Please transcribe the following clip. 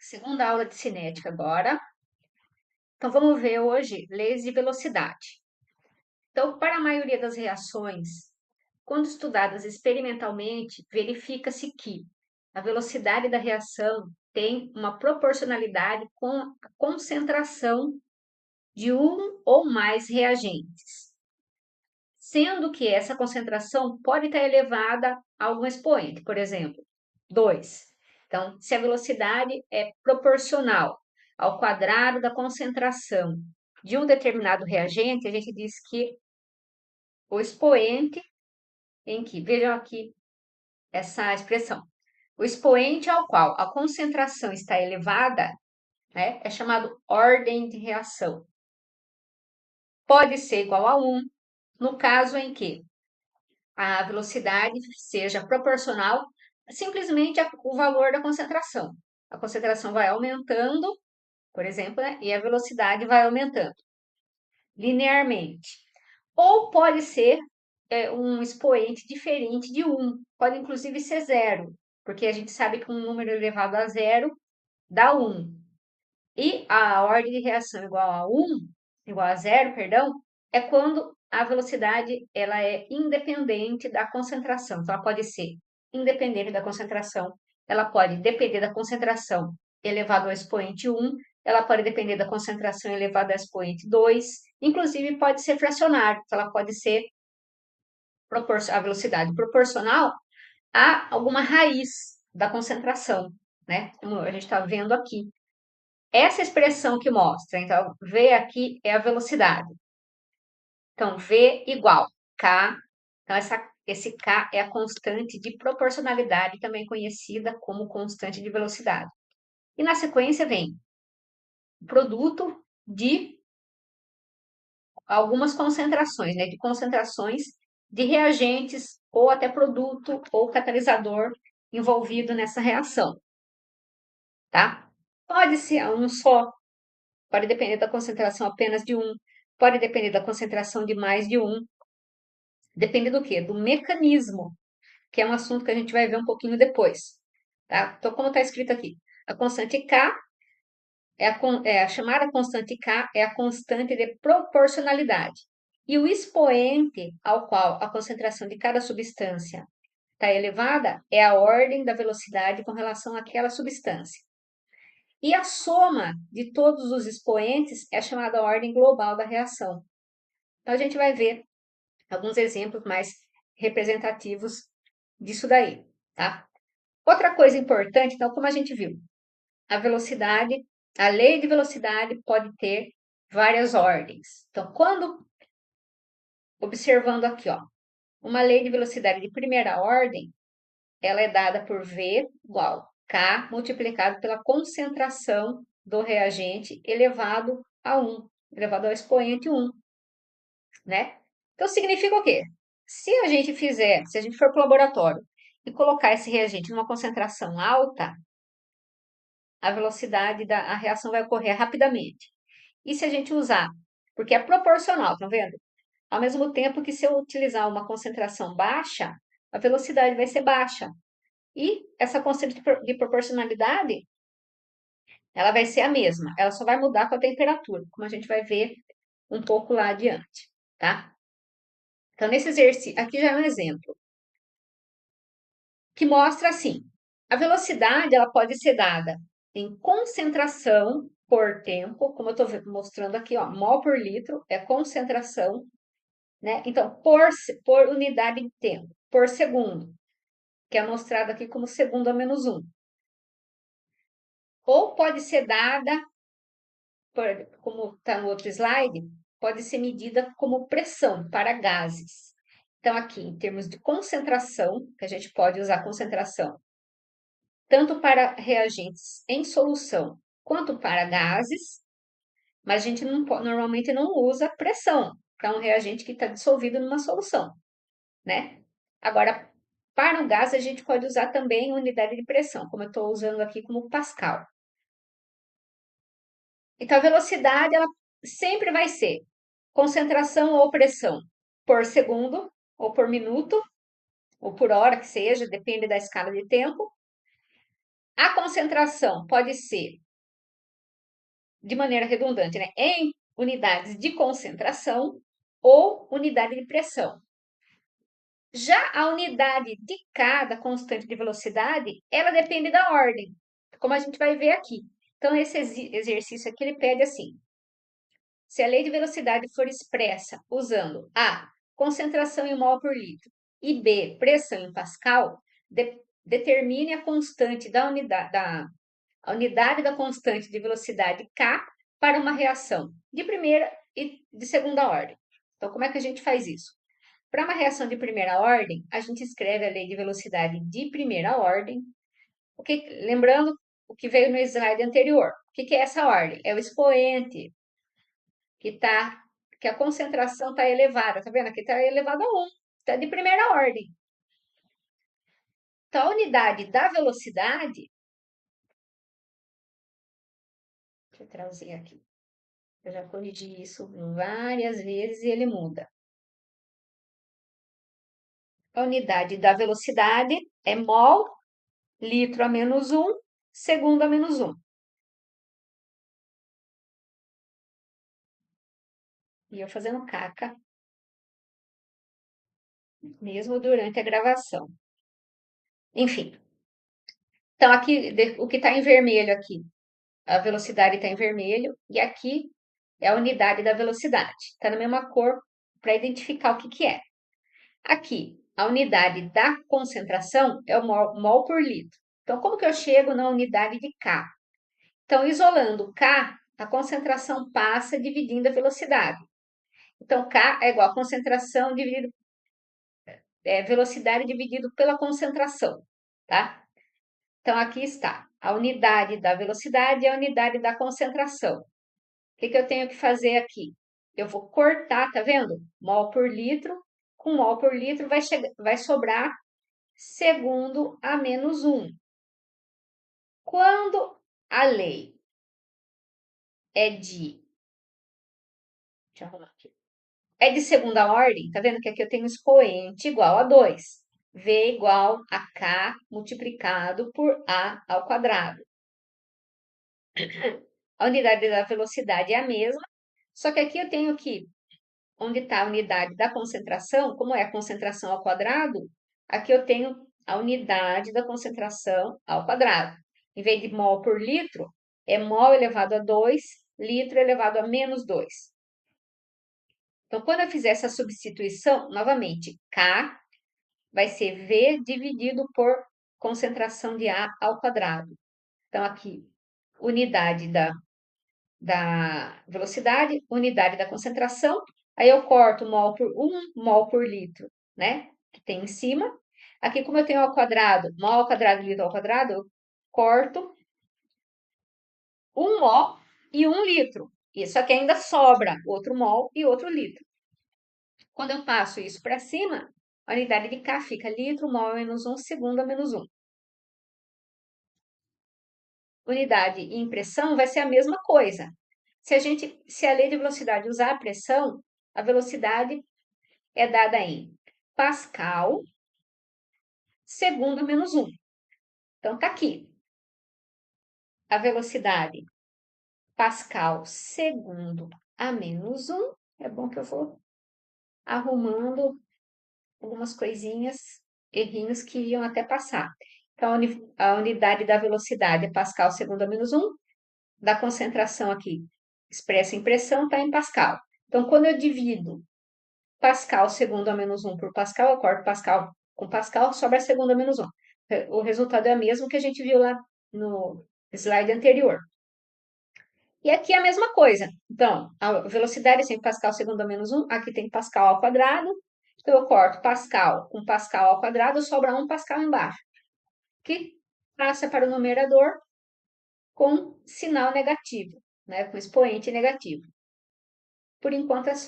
Segunda aula de cinética agora. Então, vamos ver hoje leis de velocidade. Então, para a maioria das reações, quando estudadas experimentalmente, verifica-se que a velocidade da reação tem uma proporcionalidade com a concentração de um ou mais reagentes, sendo que essa concentração pode estar elevada a algum expoente, por exemplo, 2. Então, se a velocidade é proporcional ao quadrado da concentração de um determinado reagente, a gente diz que o expoente em que, vejam aqui essa expressão, o expoente ao qual a concentração está elevada, né, é chamado ordem de reação. Pode ser igual a 1, no caso em que a velocidade seja proporcional simplesmente ao valor da concentração. A concentração vai aumentando, por exemplo, né, e a velocidade vai aumentando linearmente. Ou pode ser um expoente diferente de 1, pode inclusive ser zero, porque a gente sabe que um número elevado a zero dá 1. E a ordem de reação igual a 1, igual a zero, perdão, é quando a velocidade ela é independente da concentração. Então, ela pode ser independente da concentração, ela pode depender da concentração elevado ao expoente 1, ela pode depender da concentração elevada ao expoente 2, inclusive pode ser fracionário, então ela pode ser a velocidade proporcional a alguma raiz da concentração, né? Como a gente está vendo aqui. Essa expressão que mostra, então, V aqui é a velocidade. Então, V igual K. Então, esse K é a constante de proporcionalidade, também conhecida como constante de velocidade. E na sequência vem o produto de algumas concentrações, né? De concentrações de reagentes ou até produto ou catalisador envolvido nessa reação, tá? Pode ser um só, pode depender da concentração apenas de um, pode depender da concentração de mais de um. Depende do quê? Do mecanismo, que é um assunto que a gente vai ver um pouquinho depois, tá? Então, como está escrito aqui, a constante K a chamada constante K é a constante de proporcionalidade. E o expoente ao qual a concentração de cada substância está elevada é a ordem da velocidade com relação àquela substância. E a soma de todos os expoentes é chamada ordem global da reação. Então, a gente vai ver alguns exemplos mais representativos disso daí, tá? Outra coisa importante, então, como a gente viu, a velocidade, a lei de velocidade pode ter várias ordens. Então, quando observando aqui, ó, uma lei de velocidade de primeira ordem, ela é dada por V igual K multiplicado pela concentração do reagente elevado a 1, elevado ao expoente 1, né? Então, significa o quê? Se a gente for para o laboratório e colocar esse reagente numa concentração alta, a velocidade a reação vai ocorrer rapidamente. E se a gente usar, porque é proporcional, tá vendo? Ao mesmo tempo que se eu utilizar uma concentração baixa, a velocidade vai ser baixa. E essa constante de proporcionalidade, ela vai ser a mesma, ela só vai mudar com a temperatura, como a gente vai ver um pouco lá adiante, tá? Então, nesse exercício, aqui já é um exemplo, que mostra assim, a velocidade, ela pode ser dada em concentração por tempo, como eu estou mostrando aqui, ó, mol por litro é concentração, né? Então, por unidade de tempo, por segundo, que é mostrado aqui como segundo a menos 1. Ou pode ser dada, como está no outro slide, pode ser medida como pressão para gases. Então, aqui, em termos de concentração, que a gente pode usar concentração tanto para reagentes em solução quanto para gases, mas a gente normalmente não usa pressão para um reagente que está dissolvido numa solução, né? Agora, para o gás, a gente pode usar também unidade de pressão, como eu estou usando aqui como Pascal. Então, a velocidade, ela sempre vai ser concentração ou pressão por segundo, ou por minuto, ou por hora que seja, depende da escala de tempo, A concentração pode ser, de maneira redundante, né, em unidades de concentração ou unidade de pressão. Já a unidade de cada constante de velocidade, ela depende da ordem, como a gente vai ver aqui. Então, esse exercício aqui, ele pede assim, se a lei de velocidade for expressa usando A, concentração em mol por litro, e B, pressão em pascal, determine a constante a unidade da constante de velocidade K para uma reação de primeira e de segunda ordem. Então, como é que a gente faz isso? Para uma reação de primeira ordem, a gente escreve a lei de velocidade de primeira ordem. Lembrando o que veio no slide anterior. O que é essa ordem? É o expoente que a concentração está elevada. Tá vendo? Aqui está elevado a 1. Está de primeira ordem. Então, a unidade da velocidade. Deixa eu trazer aqui. Eu já corrigi isso várias vezes e ele muda. A unidade da velocidade é mol, litro a menos 1, segundo a menos 1. E eu fazendo caca, mesmo durante a gravação. Enfim. Então, aqui, o que está em vermelho aqui, a velocidade está em vermelho, e aqui é a unidade da velocidade. Está na mesma cor para identificar o que é. Aqui, a unidade da concentração é o mol por litro. Então, como que eu chego na unidade de K? Então, isolando K, a concentração passa dividindo a velocidade. Então, K é igual a concentração dividido, velocidade dividido pela concentração, tá? Então, aqui está a unidade da velocidade e a unidade da concentração. O que eu tenho que fazer aqui? Eu vou cortar, tá vendo? Mol por litro, com mol por litro vai sobrar segundo a menos 1. Quando a lei é de... Deixa eu arrumar aqui. É de segunda ordem, tá vendo que aqui eu tenho expoente igual a 2. V igual a K multiplicado por A ao quadrado. A unidade da velocidade é a mesma, só que aqui eu tenho que, onde está a unidade da concentração, como é a concentração ao quadrado, aqui eu tenho a unidade da concentração ao quadrado. Em vez de mol por litro, é mol elevado a 2, litro elevado a menos 2. Então, quando eu fizer essa substituição, novamente, K vai ser V dividido por concentração de A ao quadrado. Então, aqui, unidade da velocidade, unidade da concentração. Aí eu corto mol por 1 mol por litro, né? Que tem em cima. Aqui, como eu tenho ao quadrado, mol ao quadrado, litro ao quadrado, eu corto 1 mol e 1 litro. Isso aqui ainda sobra outro mol e outro litro. Quando eu passo isso para cima, a unidade de K fica litro, mol menos 1, segundo a menos 1. Unidade e impressão vai ser a mesma coisa. Se a lei de velocidade usar a pressão, a velocidade é dada em Pascal segundo a menos 1. Então, tá aqui. A velocidade Pascal segundo a menos 1. É bom que eu vou arrumando algumas coisinhas, errinhos que iam até passar. Então, a unidade da velocidade é Pascal segundo a menos 1. Da concentração aqui, expressa em pressão, está em Pascal. Então, quando eu divido Pascal segundo a menos 1 por Pascal, eu corto Pascal com Pascal, sobra segundo a menos 1. O resultado é o mesmo que a gente viu lá no slide anterior. E aqui é a mesma coisa. Então, a velocidade é sempre Pascal segundo a menos 1. Aqui tem Pascal ao quadrado. Então, eu corto Pascal com Pascal ao quadrado, sobra 1 Pascal embaixo. Que passa para o numerador com sinal negativo, né? Com expoente negativo. Por enquanto é só.